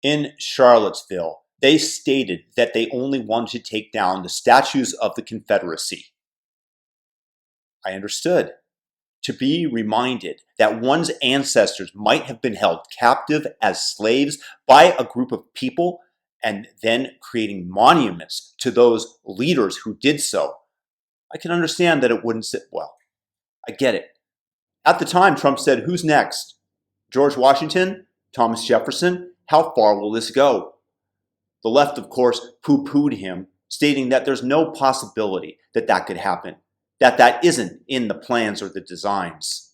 In Charlottesville, they stated that they only wanted to take down the statues of the Confederacy. I understood. To be reminded that one's ancestors might have been held captive as slaves by a group of people and then creating monuments to those leaders who did so, I can understand that it wouldn't sit well. I get it. At the time, Trump said, "Who's next? George Washington? Thomas Jefferson? How far will this go?" The left, of course, poo-pooed him, stating that there's no possibility that that could happen, that isn't in the plans or the designs.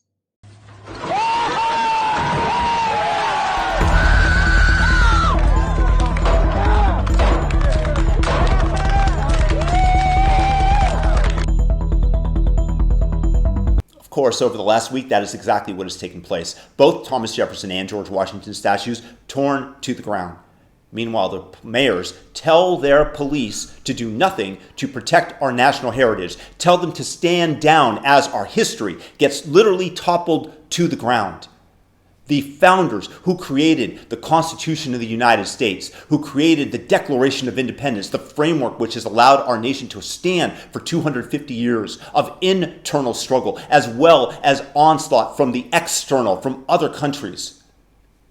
Of course, over the last week, that is exactly what has taken place. Both Thomas Jefferson and George Washington statues torn to the ground. Meanwhile, the mayors tell their police to do nothing to protect our national heritage, tell them to stand down as our history gets literally toppled to the ground. The founders who created the Constitution of the United States, who created the Declaration of Independence, the framework which has allowed our nation to stand for 250 years of internal struggle, as well as onslaught from the external, from other countries.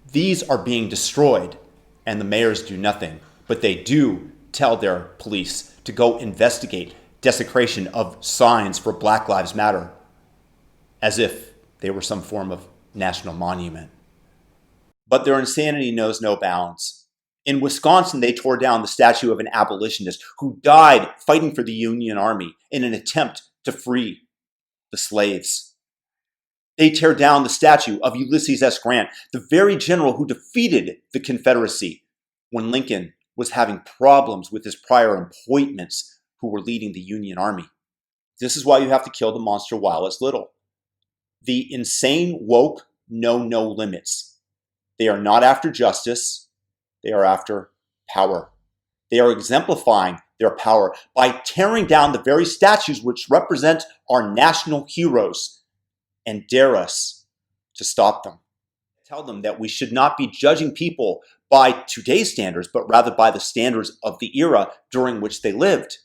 These are being destroyed, and the mayors do nothing, but they do tell their police to go investigate desecration of signs for Black Lives Matter, as if they were some form of national monument. But their insanity knows no bounds. In Wisconsin, they tore down the statue of an abolitionist who died fighting for the Union Army in an attempt to free the slaves. They tear down the statue of Ulysses S. Grant, the very general who defeated the Confederacy when Lincoln was having problems with his prior appointments who were leading the Union Army. This is why you have to kill the monster while it's little. The insane woke know no limits. They are not after justice. They are after power. They are exemplifying their power by tearing down the very statues which represent our national heroes and dare us to stop them. Tell them that we should not be judging people by today's standards, but rather by the standards of the era during which they lived.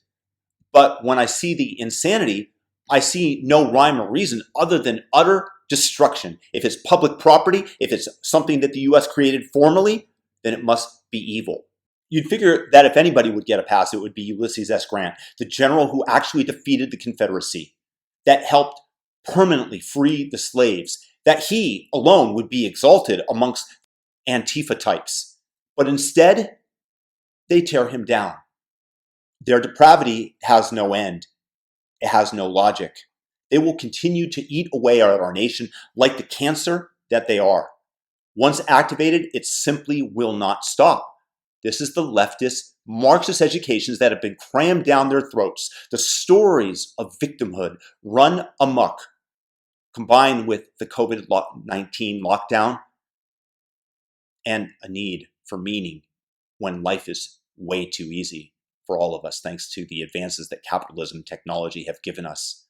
But when I see the insanity, I see no rhyme or reason other than utter destruction. If it's public property, if it's something that the U.S. created formally, then it must be evil. You'd figure that if anybody would get a pass, it would be Ulysses S. Grant, the general who actually defeated the Confederacy, that helped permanently free the slaves, that he alone would be exalted amongst Antifa types. But instead, they tear him down. Their depravity has no end. It has no logic. They will continue to eat away at our nation like the cancer that they are. Once activated, it simply will not stop. This is the leftist, Marxist educations that have been crammed down their throats. The stories of victimhood run amok, combined with the COVID-19 lockdown and a need for meaning when life is way too easy for all of us, thanks to the advances that capitalism and technology have given us.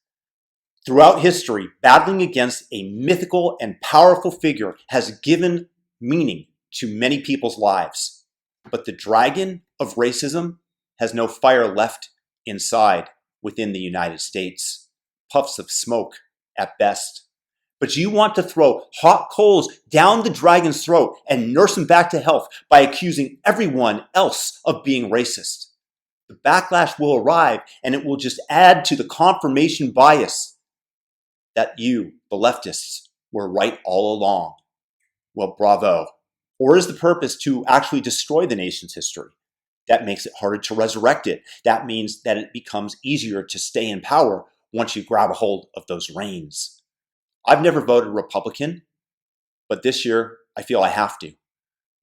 Throughout history, battling against a mythical and powerful figure has given meaning to many people's lives. But the dragon of racism has no fire left inside within the United States. Puffs of smoke at best. But you want to throw hot coals down the dragon's throat and nurse him back to health by accusing everyone else of being racist. The backlash will arrive, and it will just add to the confirmation bias that you, the leftists, were right all along. Well, bravo. Or is the purpose to actually destroy the nation's history? That makes it harder to resurrect it. That means that it becomes easier to stay in power once you grab a hold of those reins. I've never voted Republican, but this year I feel I have to.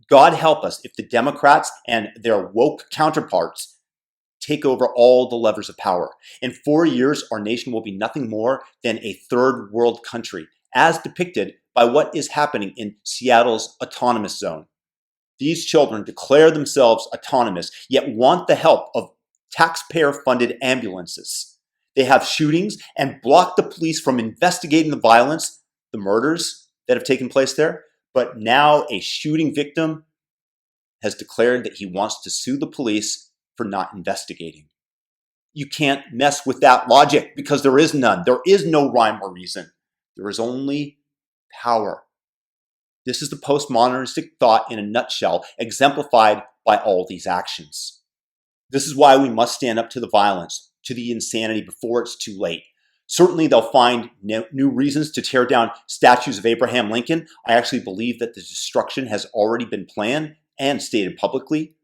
God help us if the Democrats and their woke counterparts take over all the levers of power. In 4 years, our nation will be nothing more than a third world country, as depicted by what is happening in Seattle's autonomous zone. These children declare themselves autonomous, yet want the help of taxpayer-funded ambulances. They have shootings and block the police from investigating the violence, the murders that have taken place there. But now a shooting victim has declared that he wants to sue the police for not investigating. You can't mess with that logic because there is none. There is no rhyme or reason. There is only power. This is the postmodernistic thought in a nutshell, exemplified by all these actions. This is why we must stand up to the violence, to the insanity before it's too late. Certainly they'll find new reasons to tear down statues of Abraham Lincoln. I actually believe that the destruction has already been planned and stated publicly.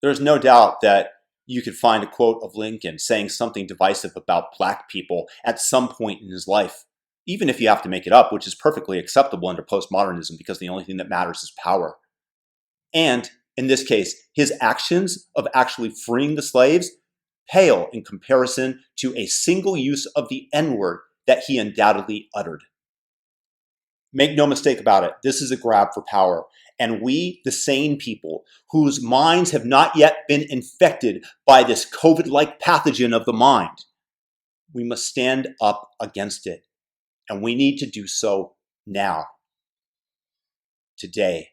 There's no doubt that you could find a quote of Lincoln saying something divisive about black people at some point in his life, even if you have to make it up, which is perfectly acceptable under postmodernism because the only thing that matters is power. And in this case, his actions of actually freeing the slaves pale in comparison to a single use of the N-word that he undoubtedly uttered. Make no mistake about it, this is a grab for power. And we, the sane people, whose minds have not yet been infected by this COVID-like pathogen of the mind, we must stand up against it. And we need to do so now, today.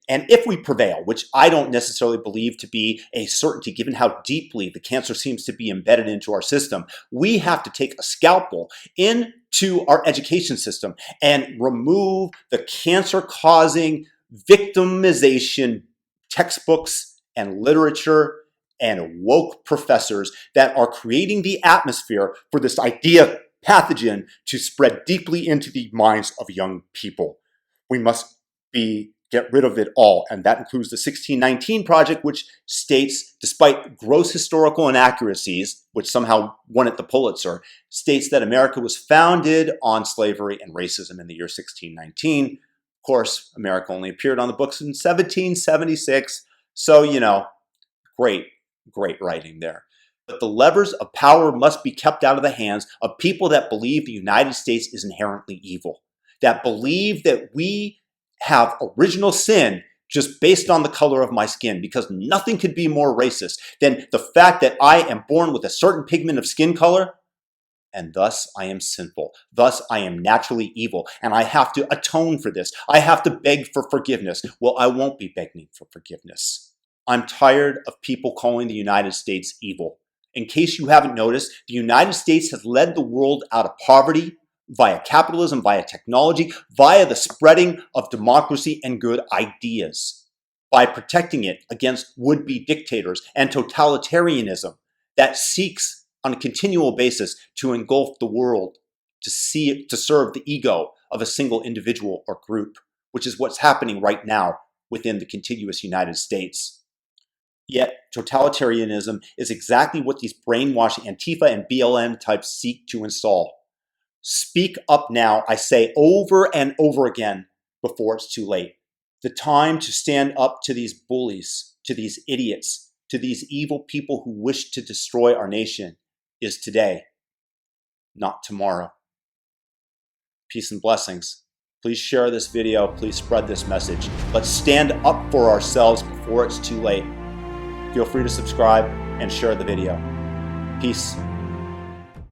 And if we prevail, which I don't necessarily believe to be a certainty given how deeply the cancer seems to be embedded into our system, we have to take a scalpel into our education system and remove the cancer-causing victimization textbooks and literature and woke professors that are creating the atmosphere for this idea pathogen to spread deeply into the minds of young people. We must get rid of it all, and that includes the 1619 Project, which states, despite gross historical inaccuracies, which somehow won it the Pulitzer, states that America was founded on slavery and racism in the year 1619. Of course, America only appeared on the books in 1776, so, great writing there. But the levers of power must be kept out of the hands of people that believe the United States is inherently evil, that believe that we have original sin just based on the color of my skin, because nothing could be more racist than the fact that I am born with a certain pigment of skin color, and thus I am sinful. Thus I am naturally evil, and I have to atone for this. I have to beg for forgiveness. Well, I won't be begging for forgiveness. I'm tired of people calling the United States evil. In case you haven't noticed, the United States has led the world out of poverty, via capitalism, via technology, via the spreading of democracy and good ideas, by protecting it against would-be dictators and totalitarianism that seeks on a continual basis to engulf the world, to serve the ego of a single individual or group, which is what's happening right now within the contiguous United States. Yet totalitarianism is exactly what these brainwashed Antifa and BLM types seek to install. Speak up now, I say over and over again, before it's too late. The time to stand up to these bullies, to these idiots, to these evil people who wish to destroy our nation is today, not tomorrow. Peace and blessings. Please share this video. Please spread this message. Let's stand up for ourselves before it's too late. Feel free to subscribe and share the video. Peace.